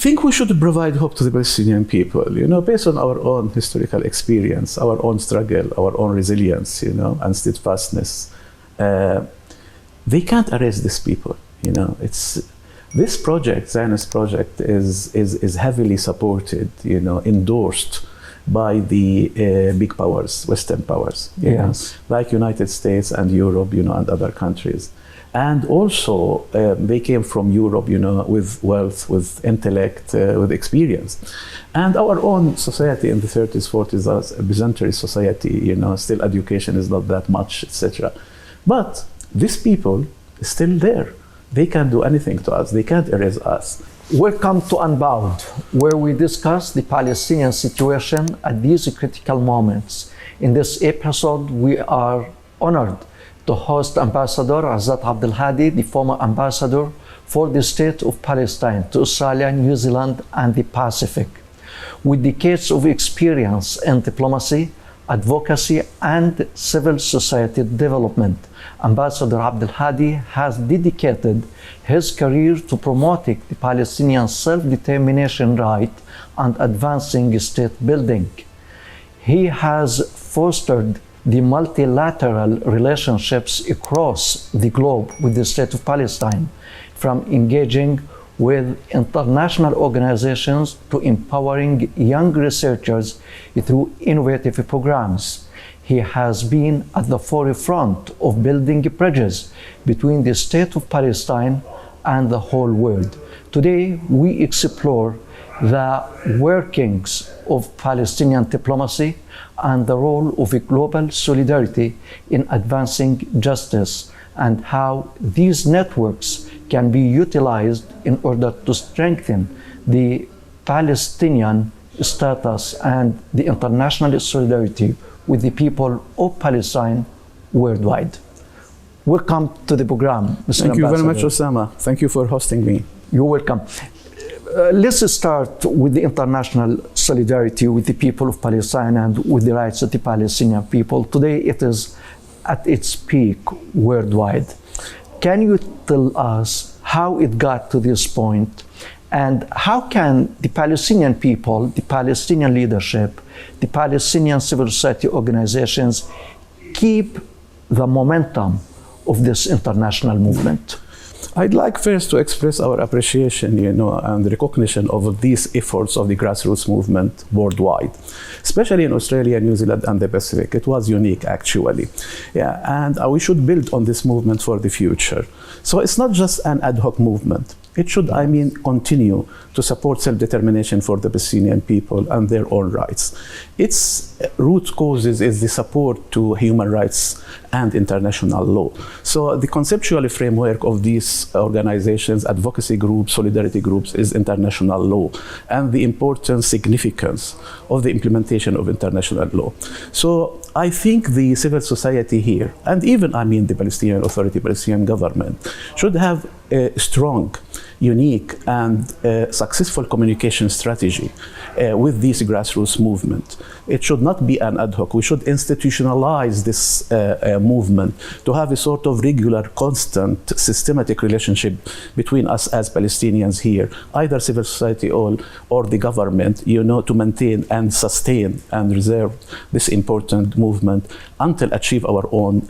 think we should provide hope to the Palestinian people, based on our own historical experience, our own struggle, our own resilience, and steadfastness. They can't erase these people, This project, Zionist project, is heavily supported, endorsed by the big powers, Western powers, like United States and Europe, and other countries. And also, they came from Europe, with wealth, with intellect, with experience. And our own society in the 30s, 40s, as a Byzantine society, still education is not that much, etc. But these people are still there. They can't do anything to us. They can't erase us. Welcome to Unbound, where we discuss the Palestinian situation at these critical moments. In this episode, we are honored to host Ambassador Azat Abdelhadi, the former ambassador for the State of Palestine to Australia, New Zealand, and the Pacific. With decades of experience in diplomacy, advocacy, and civil society development, Ambassador Abdelhadi has dedicated his career to promoting the Palestinian self-determination right and advancing state building. He has fostered the multilateral relationships across the globe with the State of Palestine, from engaging with international organizations to empowering young researchers through innovative programs. He has been at the forefront of building bridges between the State of Palestine and the whole world. Today, we explore the workings of Palestinian diplomacy and the role of global solidarity in advancing justice, and how these networks can be utilized in order to strengthen the Palestinian status and the international solidarity with the people of Palestine worldwide. Welcome to the program, Mr. Thank you very much, Ambassador. Osama. Thank you for hosting me. You're welcome. Let's start with the international solidarity with the people of Palestine and with the rights of the Palestinian people. Today it is at its peak worldwide. Can you tell us how it got to this point, and how can the Palestinian people, the Palestinian leadership, the Palestinian civil society organizations keep the momentum of this international movement? I'd like first to express our appreciation, and recognition of these efforts of the grassroots movement worldwide, especially in Australia, New Zealand, and the Pacific. It was unique, actually. And we should build on this movement for the future. So it's not just an ad hoc movement. It should, continue to support self-determination for the Palestinian people and their own rights. Its root causes is the support to human rights and international law. So the conceptual framework of these organizations, advocacy groups, solidarity groups, is international law and the important significance of the implementation of international law. So I think the civil society here, and even the Palestinian Authority, Palestinian government, should have a strong, unique, and successful communication strategy with this grassroots movement. It should not be an ad hoc. We should institutionalize this movement to have a sort of regular, constant, systematic relationship between us as Palestinians here, either civil society or the government, to maintain and sustain and reserve this important movement until achieve our own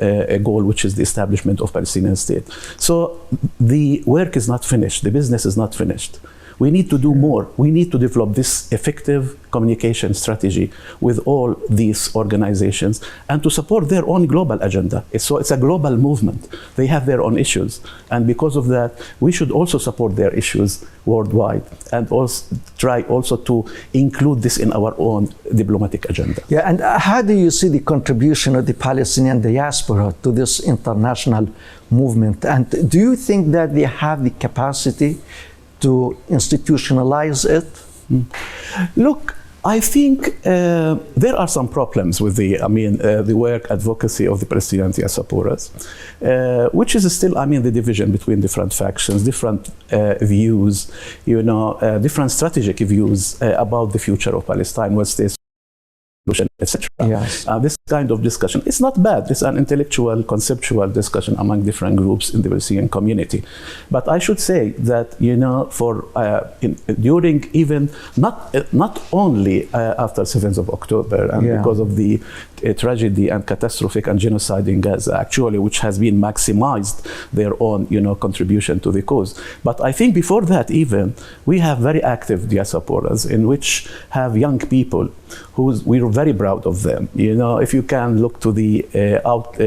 goal, which is the establishment of Palestinian state. So the work is not finished. The business is not finished. We need to do more. We need to develop this effective communication strategy with all these organizations and to support their own global agenda. So it's a global movement. They have their own issues. And because of that, we should also support their issues worldwide and also try also to include this in our own diplomatic agenda. Yeah, and how do you see the contribution of the Palestinian diaspora to this international movement? And do you think that they have the capacity to institutionalize it? Look, I think there are some problems with the work advocacy of the Palestinian diasporas, which is still, the division between different factions, different views, different strategic views about the future of Palestine, what states solution etc. Yes. This kind of discussion, it's not bad. It's an intellectual, conceptual discussion among different groups in the Palestinian community. But I should say that, during even, not only after 7th of October, and because of the tragedy and catastrophic and genocide in Gaza, actually, which has been maximized their own, contribution to the cause. But I think before that, even, we have very active diasporas in which have young people we're very proud of them. If you can look to the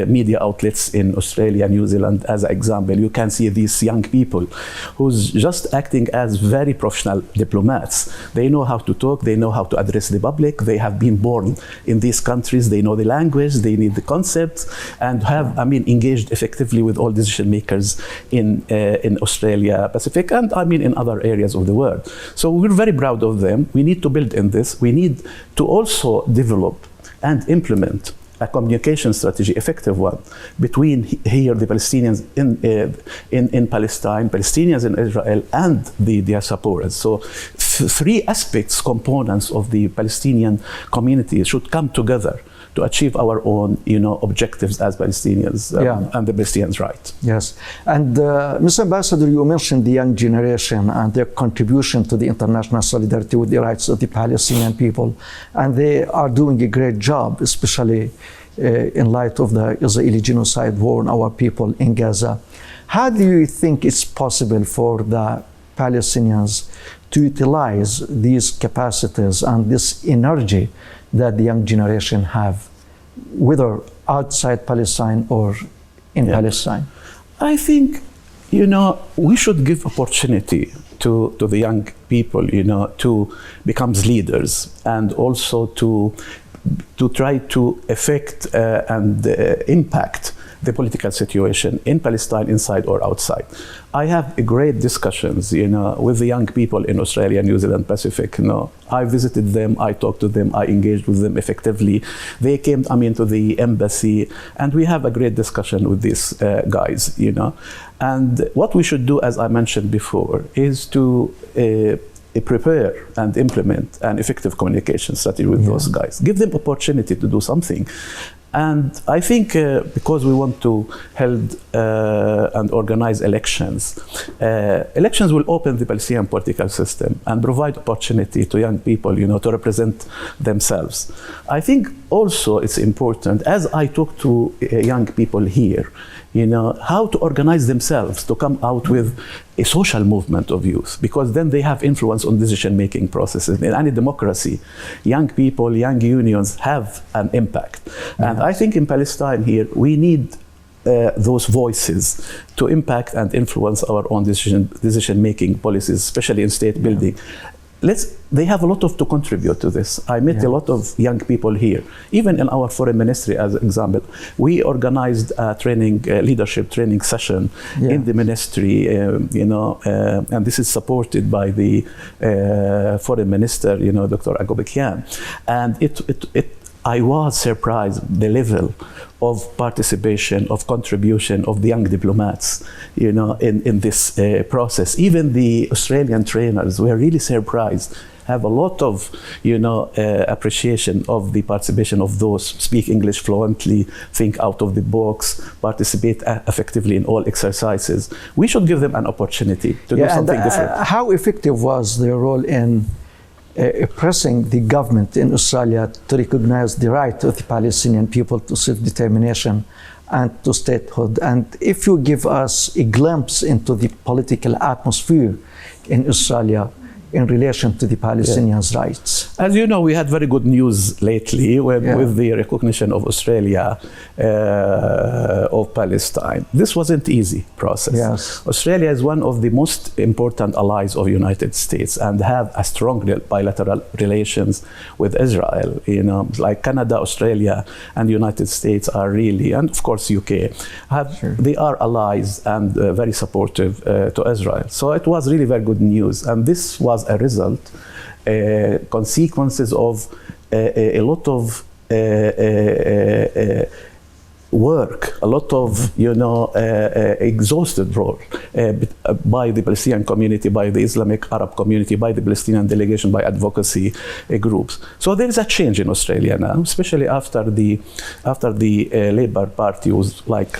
media outlets in Australia, New Zealand as an example, you can see these young people who's just acting as very professional diplomats. They know how to talk, they know how to address the public, they have been born in these countries, they know the language, they need the concepts, and have, engaged effectively with all decision makers in Australia Pacific, and in other areas of the world. So we're very proud of them. We need to build in this. We need to also develop and implement a communication strategy, effective one, between here the Palestinians in Palestine, Palestinians in Israel, and the diasporas. So three aspects, components of the Palestinian community should come together to achieve our own, objectives as Palestinians and the Palestinians' right. Yes, and Mr. Ambassador, you mentioned the young generation and their contribution to the international solidarity with the rights of the Palestinian people, and they are doing a great job, especially in light of the Israeli genocide war on our people in Gaza. How do you think it's possible for the Palestinians to utilize these capacities and this energy that the young generation have, whether outside Palestine or in Palestine? I think, we should give opportunity to the young people, to become leaders, and also to try to affect and impact the political situation in Palestine, inside or outside. I have great discussions, with the young people in Australia, New Zealand, Pacific. I visited them, I talked to them, I engaged with them effectively. They came, to the embassy, and we have a great discussion with these guys, And what we should do, as I mentioned before, is to prepare and implement an effective communication strategy with those guys. Give them opportunity to do something. And I think because we want to hold and organize elections, elections will open the Palestinian political system and provide opportunity to young people, to represent themselves. I think also it's important, as I talk to young people here, how to organize themselves to come out with a social movement of youth, because then they have influence on decision-making processes. In any democracy, young people, young unions have an impact. And I think in Palestine here, we need those voices to impact and influence our own decision-making policies, especially in state building. They have a lot to contribute to this. I met a lot of young people here, even in our foreign ministry, as an example. We organized a leadership training session in the ministry, and this is supported by the foreign minister, Dr. Agobekian. And I was surprised the level of participation, of contribution of the young diplomats, in this process. Even the Australian trainers were really surprised, have a lot of, appreciation of the participation of those speak English fluently, think out of the box, participate effectively in all exercises. We should give them an opportunity to do something different. How effective was their role in pressing the government in Australia to recognize the right of the Palestinian people to self-determination and to statehood? And if you give us a glimpse into the political atmosphere in Australia in relation to the Palestinians' rights. As you know, we had very good news lately with the recognition of Australia of Palestine. This wasn't an easy process. Yes. Australia is one of the most important allies of the United States and have a strong bilateral relations with Israel. Like Canada, Australia, and the United States are really, and of course UK, they are allies and very supportive to Israel. So it was really very good news. And this was a result, consequences of a lot of work, a lot of exhausted work by the Palestinian community, by the Islamic Arab community, by the Palestinian delegation, by advocacy groups. So there is a change in Australia now, especially after the Labour Party was like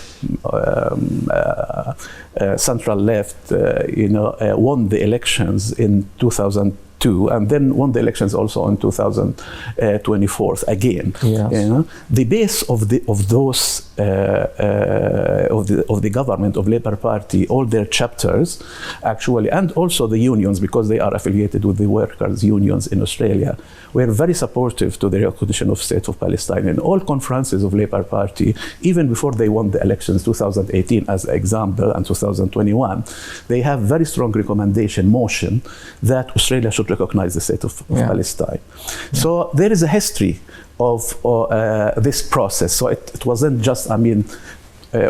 central left, won the elections in 2002, and then won the elections also in 2024 again. Yes. The base of those of the government of Labour Party, all their chapters actually, and also the unions, because they are affiliated with the workers' unions in Australia, were very supportive to the recognition of State of Palestine. In all conferences of Labour Party, even before they won the elections, 2018 as an example, and 2021, they have very strong motion that Australia should recognize the State of Palestine. So there is a history of this process. So it wasn't just,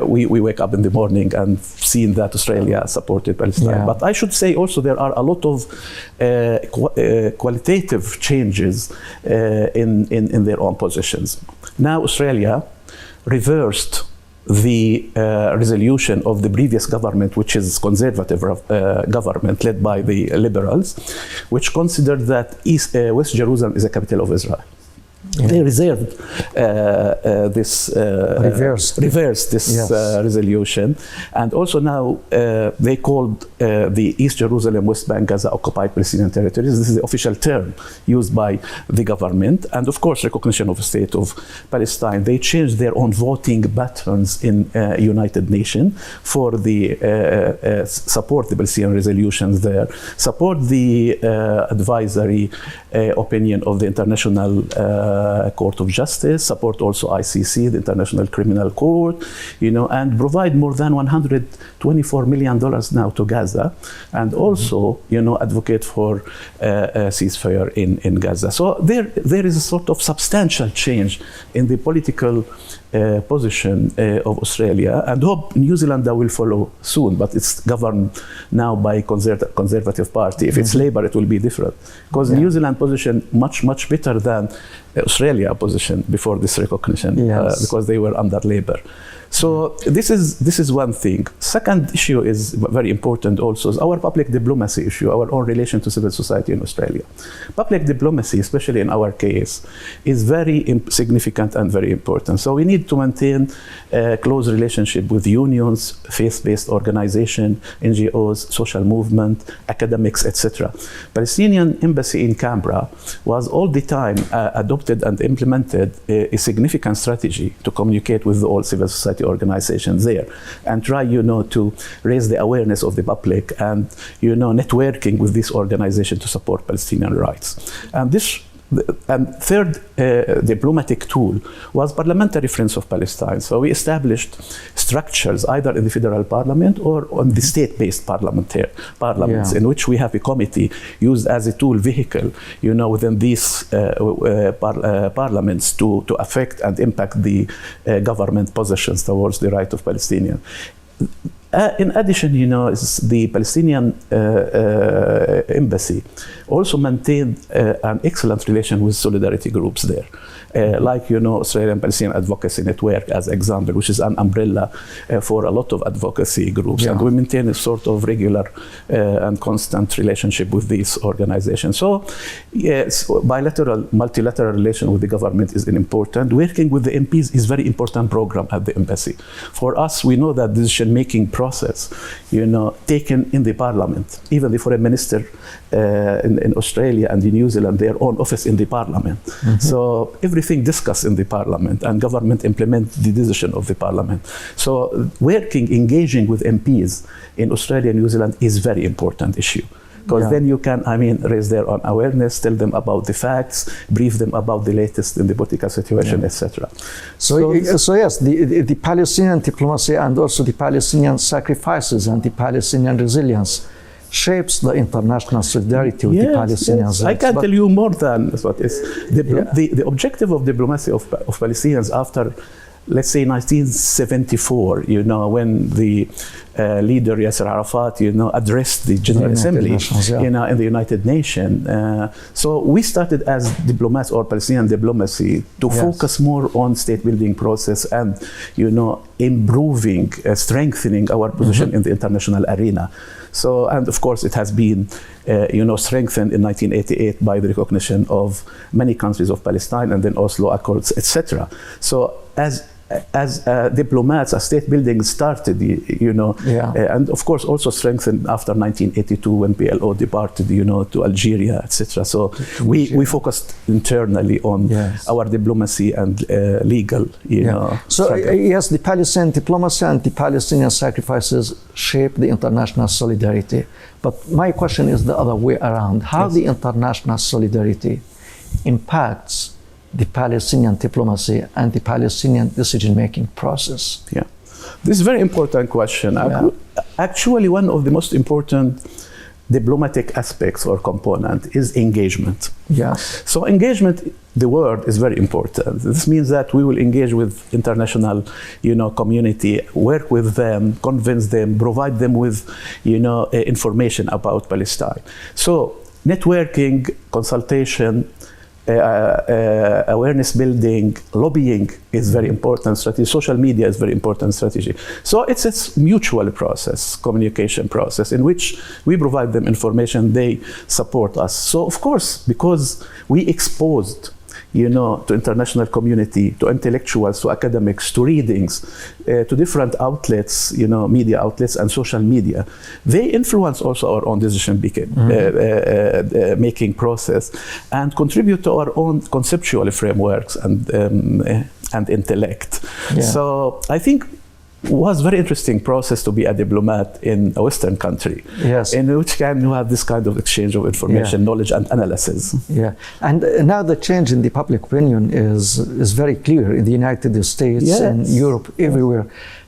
we wake up in the morning and seen that Australia supported Palestine. But I should say also there are a lot of qualitative changes in their own positions. Now Australia reversed the resolution of the previous government, which is conservative government led by the Liberals, which considered that West Jerusalem is a capital of Israel. They reserved reversed this resolution, and also now they called the East Jerusalem, West Bank, Gaza occupied Palestinian territories. This is the official term used by the government, and of course recognition of a State of Palestine. They changed their own voting patterns in United Nations for the support the Palestinian resolutions there, support the advisory opinion of the International Court of Justice, support also ICC, the International Criminal Court, and provide more than $124 million now to Gaza, and also, advocate for a ceasefire in Gaza. So there is a sort of substantial change in the political position of Australia, and hope New Zealand will follow soon, but it's governed now by Conservative Party. If it's Labour, it will be different, because New Zealand position much better than Australia position before this recognition, because they were under Labour. So this is one thing. Second issue is very important also, is our public diplomacy issue, our own relation to civil society in Australia. Public diplomacy, especially in our case, is very significant and very important. So we need to maintain a close relationship with unions, faith-based organizations, NGOs, social movement, academics, etc. Palestinian embassy in Canberra was all the time adopted and implemented a significant strategy to communicate with all civil society organizations there, and try to raise the awareness of the public, and networking with this organization to support Palestinian rights. And third diplomatic tool was Parliamentary Friends of Palestine. So we established structures either in the federal parliament or on the state-based parliaments, in which we have a committee used as a tool vehicle, within these parliaments to affect and impact the government positions towards the right of Palestinians. In addition, the Palestinian embassy also maintained an excellent relation with solidarity groups there. Like Australian Palestinian Advocacy Network as example, which is an umbrella for a lot of advocacy groups, and we maintain a sort of regular and constant relationship with these organizations. So yes, multilateral relation with the government is important. Working with the MPs is very important program at the embassy. For us, we know that decision-making process, taken in the parliament, even the foreign minister in Australia and in New Zealand, their own office in the parliament. So everything discussed in the parliament, and government implement the decision of the parliament. So engaging with MPs in Australia and New Zealand is very important issue. Because then you can, raise their own awareness, tell them about the facts, brief them about the latest in the political situation, etc. So yes, the Palestinian diplomacy and also the Palestinian sacrifices and the Palestinian resilience shapes the international solidarity with the Palestinians. Yes. I can tell you more than what is the objective of diplomacy of Palestinians after, let's say, 1974, when the leader Yasser Arafat, addressed the General Assembly, in the United Nations. So we started as diplomats or Palestinian diplomacy to focus more on state-building process and, improving, strengthening our position in the international arena. So, and of course, it has been, strengthened in 1988 by the recognition of many countries of Palestine and then Oslo Accords, etc. So, as diplomats, as state building started, and of course also strengthened after 1982 when PLO departed, to Algeria, etc. So we focused internally on our diplomacy and legal, So yes, the Palestinian diplomacy and the Palestinian sacrifices shape the international solidarity. But my question is the other way around: how the international solidarity impacts the Palestinian diplomacy and the Palestinian decision-making process? Yeah, this is a very important question. Actually, one of the most important diplomatic aspects or component is engagement. Yes. So engagement, the word is very important. This means that we will engage with international, community, work with them, convince them, provide them with, information about Palestine. So networking, consultation, awareness building, lobbying is very important strategy. Social media is very important strategy. So it's a mutual process, communication process, in which we provide them information, they support us. So of course, because we exposed to international community, to intellectuals, to academics, to readings, to different outlets, media outlets and social media. They influence also our own decision making process and contribute to our own conceptual frameworks and intellect. Yeah. So I think was very interesting process to be a diplomat in a Western country, in which can you have this kind of exchange of information, knowledge and analysis. Yeah, and now the change in the public opinion is very clear in the United States and Europe, everywhere.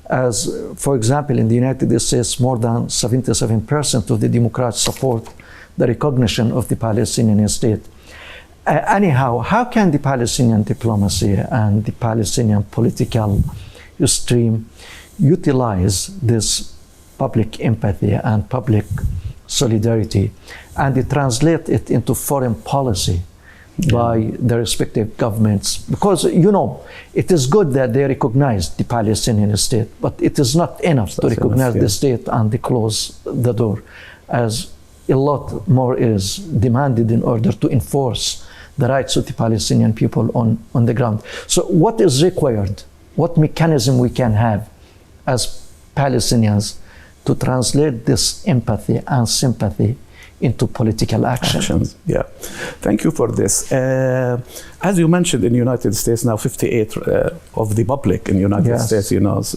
As, for example, in the United States, more than 77% of the Democrats support the recognition of the Palestinian state. Anyhow, how can the Palestinian diplomacy and the Palestinian political stream utilize this public empathy and public solidarity and translate it into foreign policy by the respective governments? Because, it is good that they recognize the Palestinian state, but it is not enough to recognize the state and to close the door, as a lot more is demanded in order to enforce the rights of the Palestinian people on the ground. So what is required? What mechanism we can have as Palestinians to translate this empathy and sympathy into political actions? Yeah, thank you for this. As you mentioned, in the United States now, 58 of the public in the United States,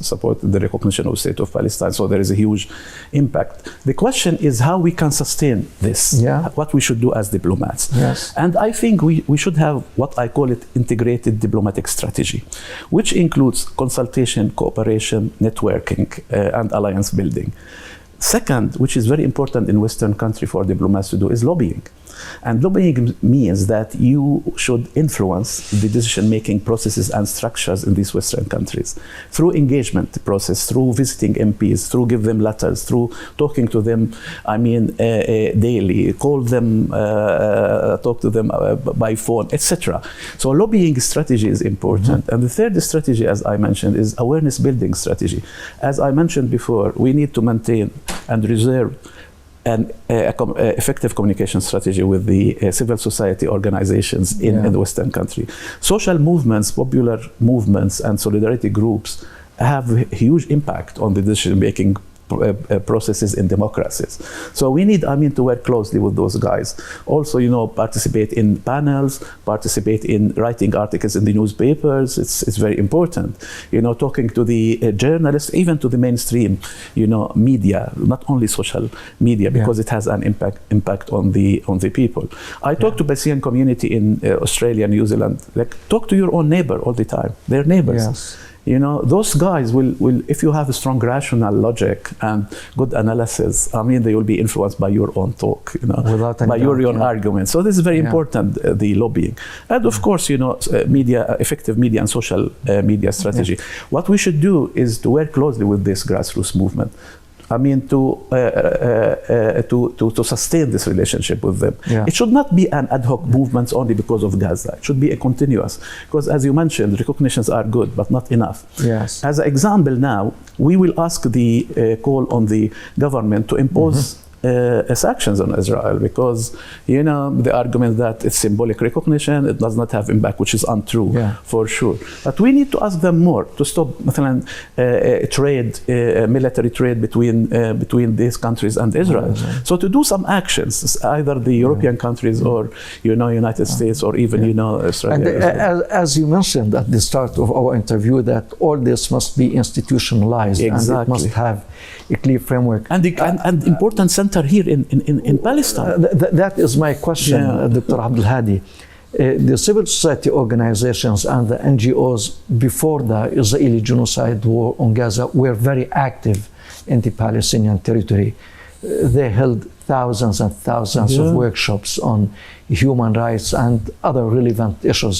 support the recognition of the state of Palestine. So there is a huge impact. The question is how we can sustain this. What we should do as diplomats. And I think we should have what I call it integrated diplomatic strategy, which includes consultation, cooperation, networking, and alliance building. Second, which is very important in Western country for diplomats to do, is lobbying. And lobbying means that you should influence the decision-making processes and structures in these Western countries through engagement process, through visiting MPs, through give them letters, through talking to them, daily, call them, talk to them by phone, etc. So lobbying strategy is important. And the third strategy, as I mentioned, is awareness building strategy. As I mentioned before, we need to maintain and reserve an effective communication strategy with the civil society organizations in the Western country. Social movements, popular movements, and solidarity groups have a huge impact on the decision-making processes in democracies. So we need, to work closely with those guys. Also, participate in panels, participate in writing articles in the newspapers. It's very important. Talking to the journalists, even to the mainstream, media, not only social media, because it has an impact on the people. I talk to Palestinian community in Australia, New Zealand. Like, talk to your own neighbor all the time. They're neighbors. Those guys will, if you have a strong rational logic and good analysis, they will be influenced by your own talk, by your own argument. So this is very important, the lobbying. And of course, media, effective media and social media strategy. What we should do is to work closely with this grassroots movement. I mean, to sustain this relationship with them. Yeah. It should not be an ad hoc movement only because of Gaza. It should be a continuous. Because as you mentioned, recognitions are good, but not enough. Yes. As an example now, we will ask the call on the government to impose sanctions on Israel, because the argument that it's symbolic recognition, it does not have impact, which is untrue. Yeah. For sure. But we need to ask them more to stop trade, military trade between these countries and Israel. So to do some actions, either the European countries or United States or even Australia. And as you mentioned at the start of our interview, that all this must be institutionalized. Exactly. And it must have a clear framework. And important center here in Palestine. That is my question, Dr. Abdelhadi. The civil society organizations and the NGOs before the Israeli genocide war on Gaza were very active in the Palestinian territory. They held thousands and thousands of workshops on human rights and other relevant issues.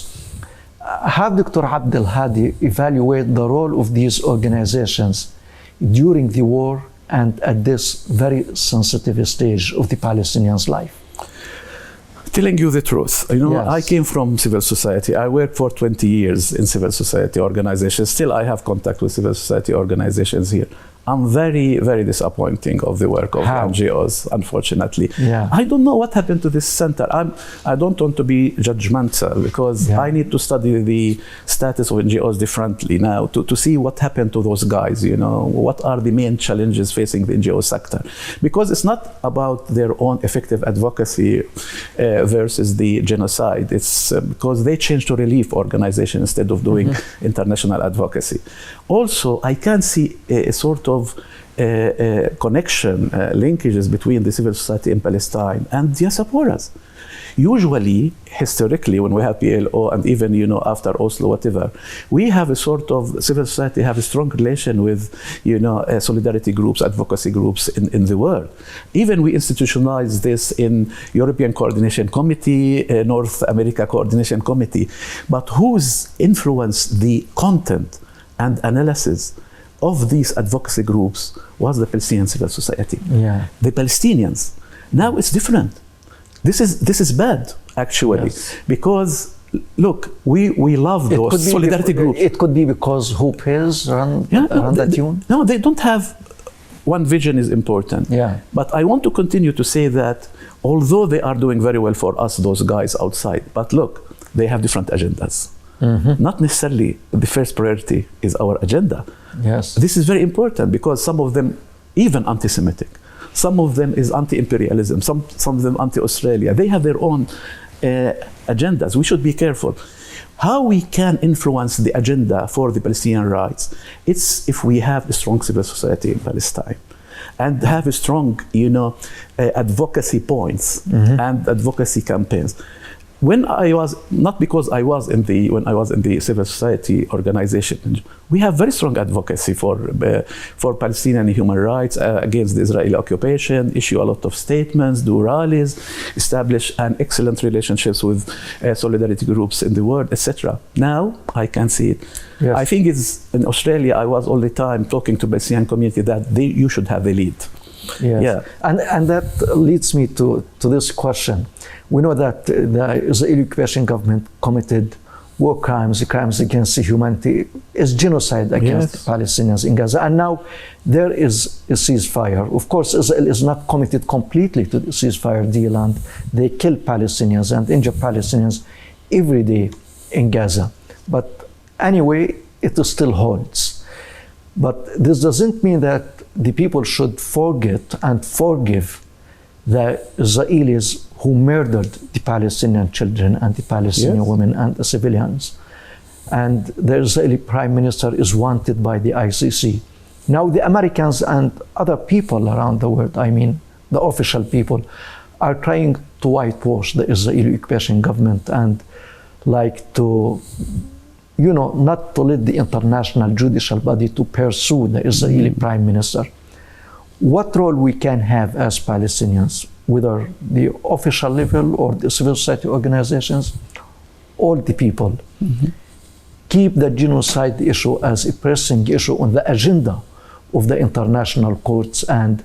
How Dr. Abdelhadi evaluate the role of these organizations during the war and at this very sensitive stage of the Palestinians' life? Telling you the truth, Yes. I came from civil society. I worked for 20 years in civil society organizations. Still, I have contact with civil society organizations here. I'm very, very disappointing of the work of NGOs, unfortunately. Yeah. I don't know what happened to this center. I don't want to be judgmental, because I need to study the status of NGOs differently now to see what happened to those guys, what are the main challenges facing the NGO sector. Because it's not about their own effective advocacy versus the genocide. It's because they changed to relief organization instead of doing international advocacy. Also, I can see a sort of connection, linkages between the civil society in Palestine and diasporas. Usually, historically, when we have PLO and even after Oslo, whatever, we have a sort of civil society have a strong relation with solidarity groups, advocacy groups in the world. Even we institutionalized this in European Coordination Committee, North America Coordination Committee. But who's influenced the content and analysis of these advocacy groups was the Palestinian civil society. Yeah. The Palestinians. Now it's different. This is bad, actually, because look, we love those solidarity groups. It could be because who pays run that tune? No, they don't have one vision is important. Yeah. But I want to continue to say that although they are doing very well for us, those guys outside, but look, they have different agendas. Not necessarily the first priority is our agenda. Yes. This is very important because some of them even anti-Semitic. Some of them is anti-imperialism, some of them anti-Australia. They have their own agendas. We should be careful. How we can influence the agenda for the Palestinian rights, it's if we have a strong civil society in Palestine and have a strong, advocacy points and advocacy campaigns. When I was, not because I was when I was in the civil society organization, we have very strong advocacy for Palestinian human rights against the Israeli occupation, issue a lot of statements, do rallies, establish an excellent relationships with solidarity groups in the world, etc. Now I can see it. Yes. I think it's in Australia. I was all the time talking to Palestinian community that you should have the lead. Yes. Yeah. And that leads me to this question. We know that the Israeli occupation government committed war crimes against humanity, is genocide against the Palestinians in Gaza. And now there is a ceasefire. Of course, Israel is not committed completely to the ceasefire deal, and they kill Palestinians and injure Palestinians every day in Gaza. But anyway, it still holds. But this doesn't mean that the people should forget and forgive the Israelis who murdered the Palestinian children and the Palestinian women and the civilians. And the Israeli Prime Minister is wanted by the ICC. Now the Americans and other people around the world, I mean the official people, are trying to whitewash the Israeli occupation government and like to, not to let the international judicial body to pursue the Israeli Prime Minister. What role we can have as Palestinians, whether the official level or the civil society organizations, all the people, keep the genocide issue as a pressing issue on the agenda of the international courts and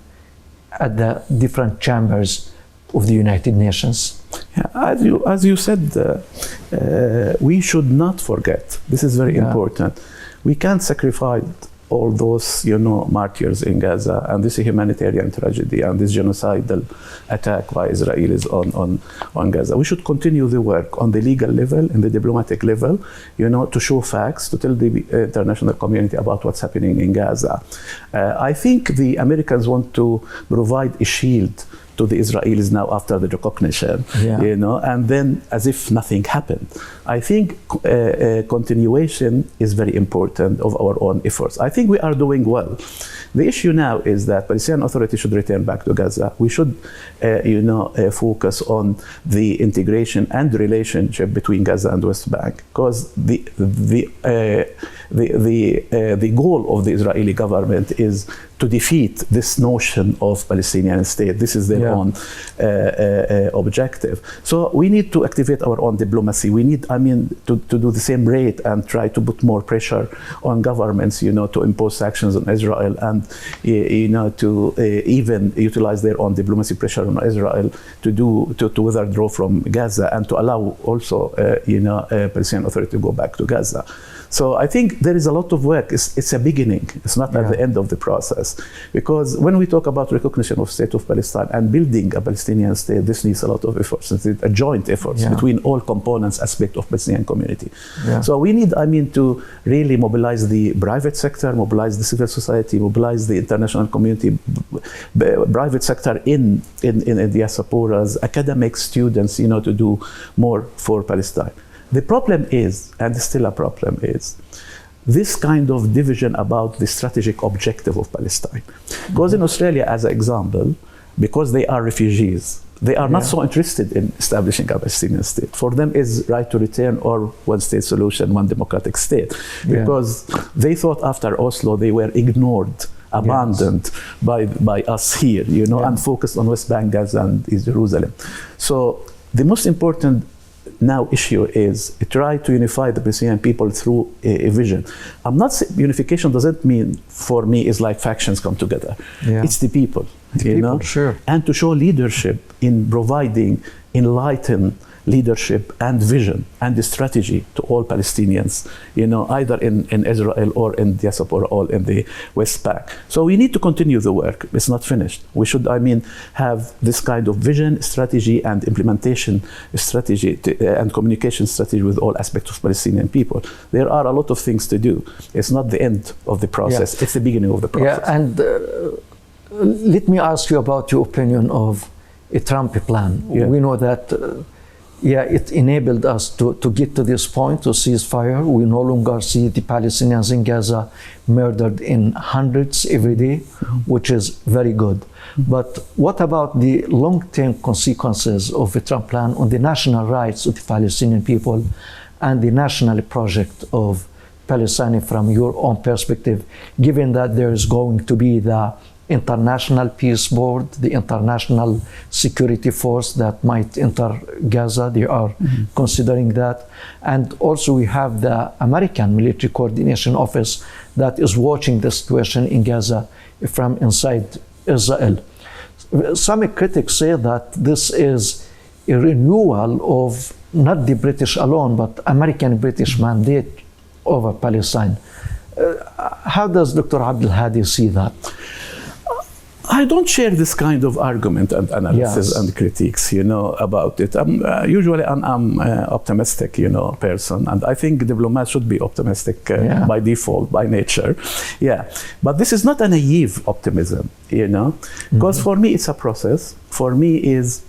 at the different chambers of the United Nations? Yeah, as you said, we should not forget. This is very important. We can't sacrifice all those, martyrs in Gaza and this humanitarian tragedy and this genocidal attack by Israelis on Gaza. We should continue the work on the legal level and the diplomatic level, to show facts, to tell the international community about what's happening in Gaza. I think the Americans want to provide a shield to the Israelis now after the recognition, and then as if nothing happened. I think continuation is very important of our own efforts. I think we are doing well. The issue now is that Palestinian Authority should return back to Gaza. We should, focus on the integration and relationship between Gaza and West Bank, because the goal of the Israeli government is to defeat this notion of Palestinian state. This is their own objective. So we need to activate our own diplomacy. We need, to do the same rate and try to put more pressure on governments, to impose sanctions on Israel and, to even utilize their own diplomacy pressure on Israel to withdraw from Gaza and to allow also, Palestinian Authority to go back to Gaza. So I think there is a lot of work. It's a beginning. It's not at the end of the process. Because when we talk about recognition of State of Palestine and building a Palestinian state, this needs a lot of efforts. It's a joint effort between all components, aspects of Palestinian community. So we need, to really mobilize the private sector, mobilize the civil society, mobilize the international community, private sector in diasporas, academics, students, to do more for Palestine. The problem is, and still a problem is, this kind of division about the strategic objective of Palestine. Because in Australia, as an example, because they are refugees, they are not so interested in establishing a Palestinian state. For them, is right to return or one-state solution, one democratic state. Because they thought after Oslo, they were ignored, abandoned by us here, and focused on West Bank, Gaza, and East Jerusalem. So the most important now issue is try to unify the Palestinian people through a vision. I'm not saying unification doesn't mean for me is like factions come together. It's the people, Sure. And to show leadership in providing enlightened leadership and vision and the strategy to all Palestinians, either in Israel or in diaspora or in the West Bank. So we need to continue the work. It's not finished. We should, have this kind of vision, strategy, and implementation strategy and communication strategy with all aspects of Palestinian people. There are a lot of things to do. It's not the end of the process. It's the beginning of the process. Yeah, and let me ask you about your opinion of a Trump plan. We know that it enabled us to get to this point, to ceasefire. We no longer see the Palestinians in Gaza murdered in hundreds every day, which is very good. But what about the long-term consequences of the Trump plan on the national rights of the Palestinian people and the national project of Palestine from your own perspective, given that there is going to be the International Peace Board, the International Security Force that might enter Gaza? They are considering that. And also we have the American Military Coordination Office that is watching the situation in Gaza from inside Israel. Some critics say that this is a renewal of not the British alone, but American-British mandate over Palestine. How does Dr. Abdel Hadi see that? I don't share this kind of argument and analysis and critiques, about it. Usually I'm optimistic, person, and I think diplomats should be optimistic by default, by nature. But this is not a naive optimism, because for me it's a process. For me is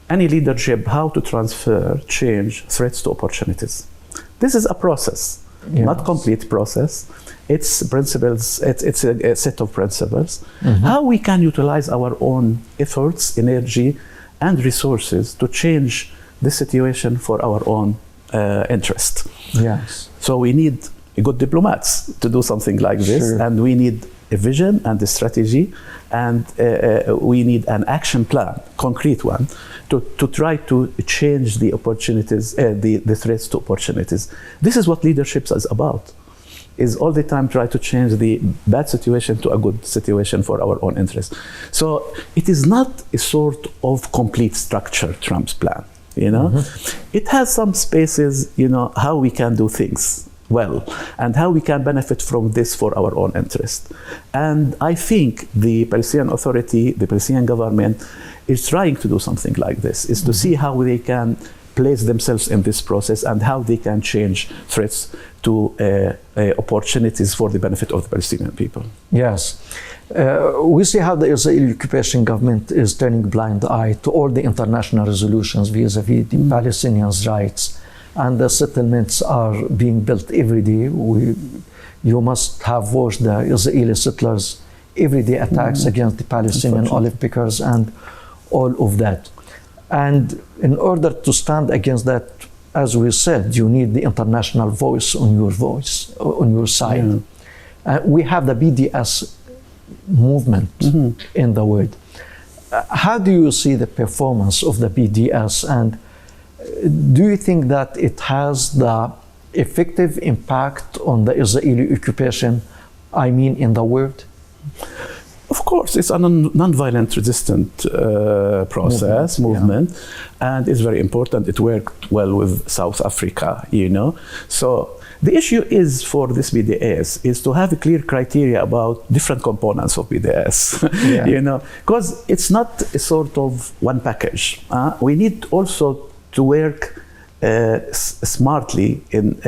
any leadership, how to transfer, change threats to opportunities. This is a process, not complete process. It's principles, it's a set of principles. How we can utilize our own efforts, energy, and resources to change the situation for our own interest. So we need good diplomats to do something like this, and we need a vision and a strategy, and we need an action plan, concrete one, to try to change the opportunities, the threats to opportunities. This is what leadership is about. is all the time try to change the bad situation to a good situation for our own interest. So it is not a sort of complete structure, Trump's plan, you know. It has some spaces, you know, how we can do things well and how we can benefit from this for our own interest. And I think the Palestinian Authority, the Palestinian government is trying to do something like this, is to see how they can place themselves in this process and how they can change threats to opportunities for the benefit of the Palestinian people. Yes. We see how the Israeli occupation government is turning a blind eye to all the international resolutions vis-a-vis the Palestinians' rights, and the settlements are being built every day. You must have watched the Israeli settlers' everyday attacks against the Palestinian olive pickers and all of that. And in order to stand against that, as we said, you need the international voice on your side. We have the BDS movement in the world. How do you see the performance of the BDS, and do you think that it has the effective impact on the Israeli occupation, I mean, in the world? Of course, it's a non-violent resistant movement, and it's very important. It worked well with South Africa, you know. So the issue is for this BDS is to have a clear criteria about different components of BDS, you know, because it's not a sort of one package. We need also to work smartly in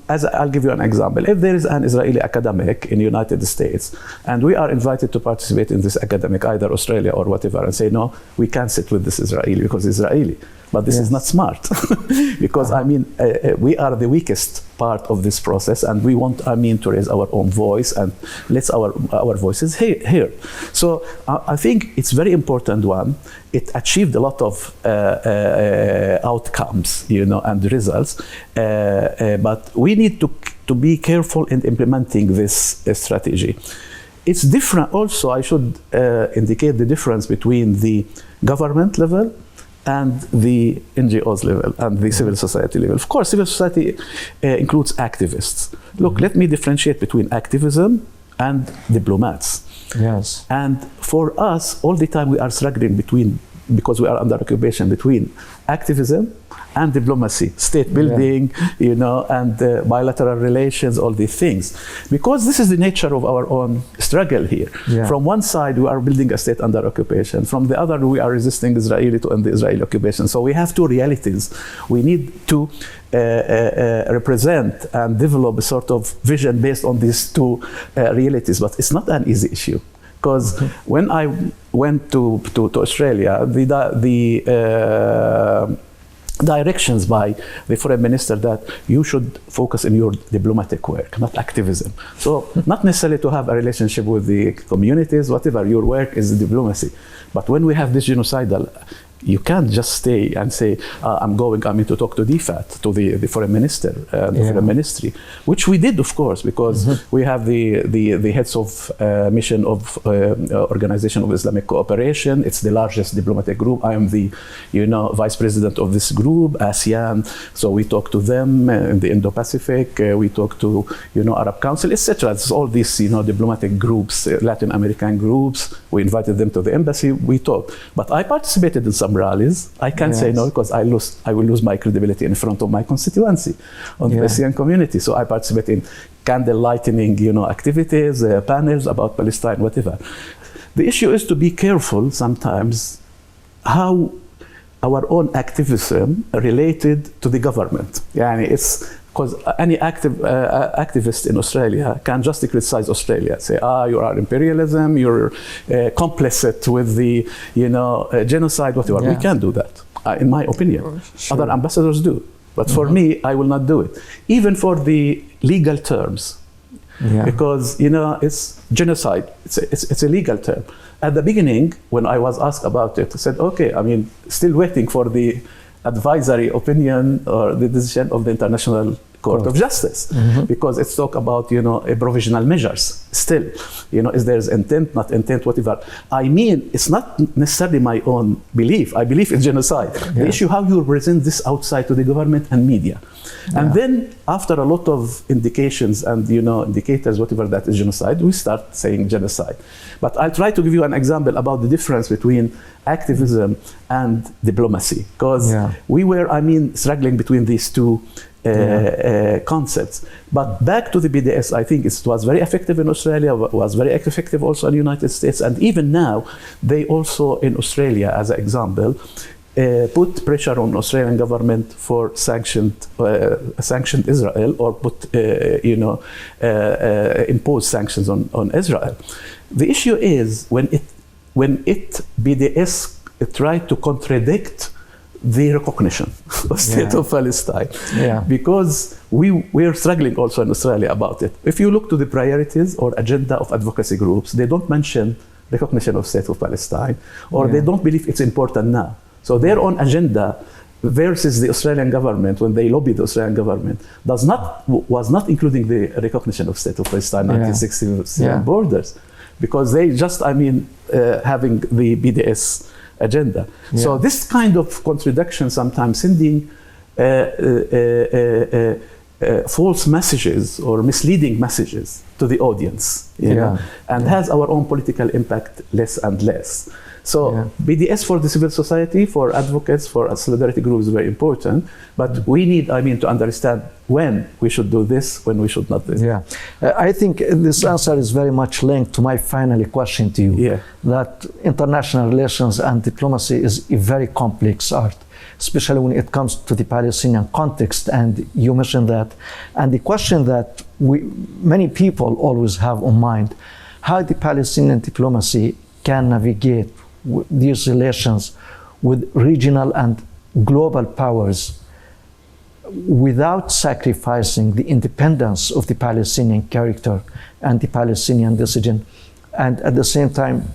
as I'll give you an example. If there is an Israeli academic in the United States and we are invited to participate in this academic, either Australia or whatever, and say, no, we can't sit with this Israeli because it's Israeli. But this is not smart because I mean, we are the weakest part of this process, and we want, I mean, to raise our own voice and let our voices hear. So I think it's very important one. It achieved a lot of outcomes, you know, and results, but we need to be careful in implementing this strategy. It's different also. I should indicate the difference between the government level and the NGOs level and the civil society level. Of course, civil society includes activists. Look, let me differentiate between activism and diplomats. Yes. And for us, all the time we are struggling because we are under occupation, between activism and diplomacy, state building, you know, and bilateral relations, all these things. Because this is the nature of our own struggle here. From one side, we are building a state under occupation. From the other, we are resisting Israeli to end the Israeli occupation. So we have two realities. We need to represent and develop a sort of vision based on these two realities. But it's not an easy issue. Because when I went to Australia, the directions by the foreign minister that you should focus in your diplomatic work, not activism. So not necessarily to have a relationship with the communities, whatever, your work is diplomacy. But when we have this genocidal, you can't just stay and say, I'm going to talk to DFAT, to the foreign minister, the foreign ministry, which we did, of course, because we have the heads of mission of Organization of Islamic Cooperation. It's the largest diplomatic group. I am the, you know, vice president of this group, ASEAN. So we talk to them in the Indo-Pacific. We talk to, you know, Arab Council, etc. It's all these, you know, diplomatic groups, Latin American groups. We invited them to the embassy. We talked. But I participated in some rallies. I can't say no because I will lose my credibility in front of my constituency on the Palestinian community. So I participate in candle lightening, you know, activities, panels about Palestine, whatever. The issue is to be careful sometimes how our own activism related to the government. It's because any activist in Australia can just criticize Australia, say, you are imperialism, you're complicit with the, you know, genocide, whatever. We can't do that, in my opinion. Other ambassadors do. But for me, I will not do it. Even for the legal terms. Because, you know, it's genocide. It's a legal term. At the beginning, when I was asked about it, I said, okay, I mean, still waiting for the advisory opinion or the decision of the International Court of Justice, because it's talk about, a provisional measures still, is there's intent, not intent, whatever. I mean, it's not necessarily my own belief. I believe in genocide. The issue how you present this outside to the government and media. And then after a lot of indications and, indicators, whatever that is genocide, we start saying genocide. But I'll try to give you an example about the difference between activism and diplomacy, because we were, struggling between these two concepts. But back to the BDS, I think it was very effective in Australia, was very effective also in the United States, and even now, they also in Australia, as an example, put pressure on Australian government for sanctioned Israel, or impose sanctions on Israel. The issue is when BDS tried to contradict the recognition of state of Palestine, because we are struggling also in Australia about it. If you look to the priorities or agenda of advocacy groups, they don't mention recognition of state of Palestine, or they don't believe it's important now. So their own agenda versus the Australian government, when they lobbied the Australian government, was not including the recognition of state of Palestine 1967 borders, because they just, having the BDS agenda. So this kind of contradiction, sometimes sending false messages or misleading messages to the audience, and has our own political impact less and less. So BDS for the civil society, for advocates, for solidarity groups is very important, but we need, to understand when we should do this, when we should not do this. I think this answer is very much linked to my final question to you, that international relations and diplomacy is a very complex art, especially when it comes to the Palestinian context, and you mentioned that. And the question that many people always have on mind, how the Palestinian diplomacy can navigate these relations with regional and global powers without sacrificing the independence of the Palestinian character and the Palestinian decision, and at the same time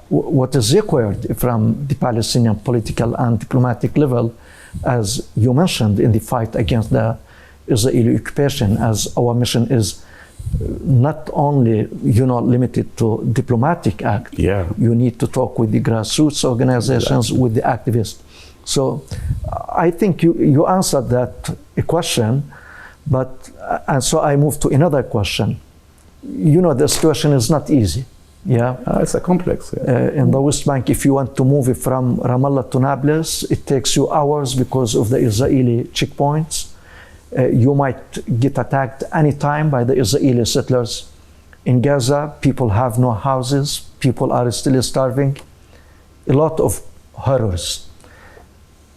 what is required from the Palestinian political and diplomatic level, as you mentioned, in the fight against the Israeli occupation, as our mission is not only limited to diplomatic act. You need to talk with the grassroots organizations, with the activists. So I think you answered that question, and so I move to another question. The situation is not easy. It's a complex. In the West Bank, if you want to move from Ramallah to Nablus, it takes you hours because of the Israeli checkpoints. You might get attacked anytime by the Israeli settlers. In Gaza, people have no houses, people are still starving, a lot of horrors.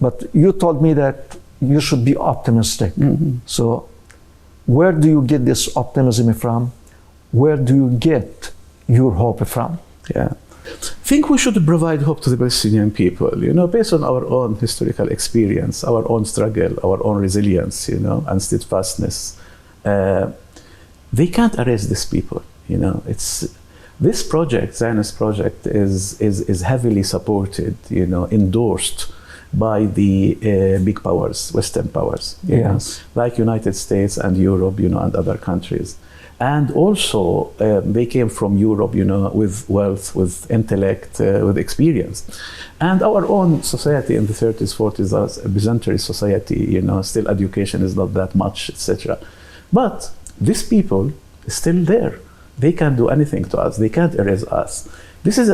But you told me that you should be optimistic. So where do you get this optimism from? Where do you get your hope from? I think we should provide hope to the Palestinian people, based on our own historical experience, our own struggle, our own resilience, and steadfastness. They can't erase these people, It's this project, Zionist project, is heavily supported, endorsed by the big powers, Western powers, like United States and Europe, and other countries. And also, they came from Europe, with wealth, with intellect, with experience. And our own society in the 30s, 40s, as a Byzantine society, still education is not that much, etc. But these people are still there. They can't do anything to us. They can't erase us. This is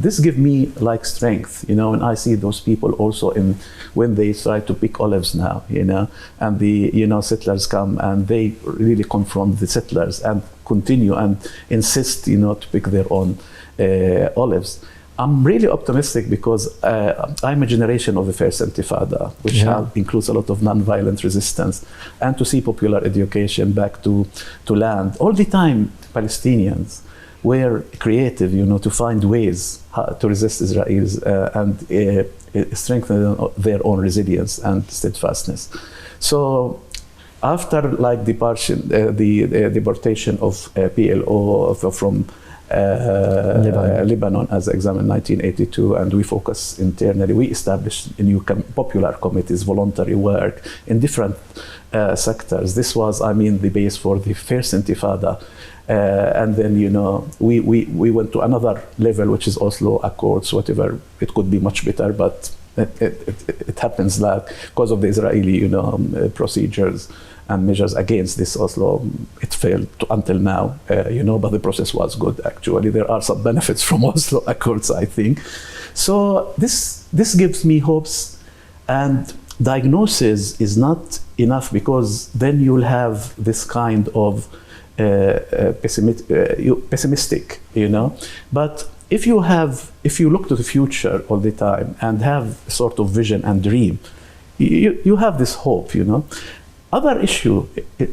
this gives me strength, when I see those people also when they try to pick olives now, and the, settlers come and they really confront the settlers and continue and insist, to pick their own olives. I'm really optimistic because I'm a generation of the first Intifada, which includes a lot of nonviolent resistance, and to see popular education back to land. All the time, Palestinians were creative, to find ways to resist Israelis and strengthen their own resilience and steadfastness. So after deportation of PLO from Lebanon as exam in 1982, and we focus internally. We established new popular committees, voluntary work in different sectors. This was, the base for the first Intifada. And then, we went to another level, which is Oslo Accords, whatever. It could be much better, but it happens that because of the Israeli, procedures and measures against this Oslo, it failed until now, but the process was good, actually. There are some benefits from Oslo Accords, I think. So this gives me hopes, and diagnosis is not enough, because then you'll have this kind of pessimistic, But if you look to the future all the time and have a sort of vision and dream, you have this hope, Other issue,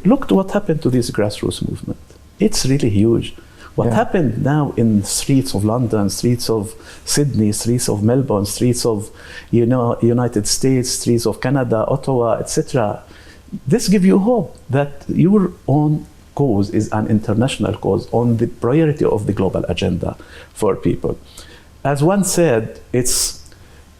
look to what happened to this grassroots movement. It's really huge. What happened now in streets of London, streets of Sydney, streets of Melbourne, streets of United States, streets of Canada, Ottawa, etc. This gives you hope that your own cause is an international cause on the priority of the global agenda for people. As one said, it's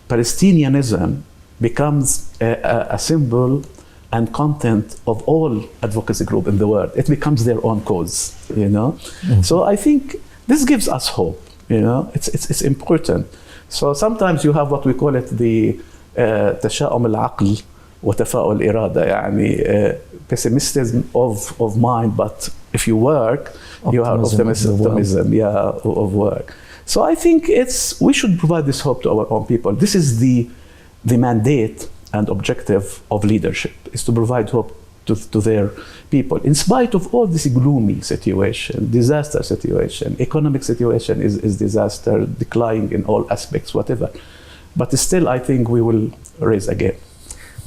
Palestinianism becomes a symbol and content of all advocacy group in the world. It becomes their own cause, Mm-hmm. So I think this gives us hope, It's important. So sometimes you have what we call it the تشاؤم العقل وتفاؤل الإرادة, pessimism of mind, but if you work, you have optimism of work. So I think we should provide this hope to our own people. This is the mandate and objective of leadership, is to provide hope to their people. In spite of all this gloomy situation, disaster situation, economic situation is disaster, declining in all aspects, whatever. But still, I think we will raise again.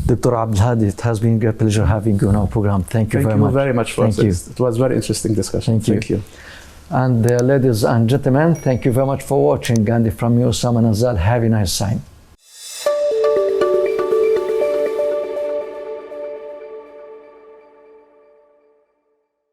Dr. Abdelhadi, it has been a great pleasure having you on our program. Thank you very much. Thank you very much, Francis. It was a very interesting discussion. Thank you. And ladies and gentlemen, thank you very much for watching. And from you, Osama Nazal, have a nice time.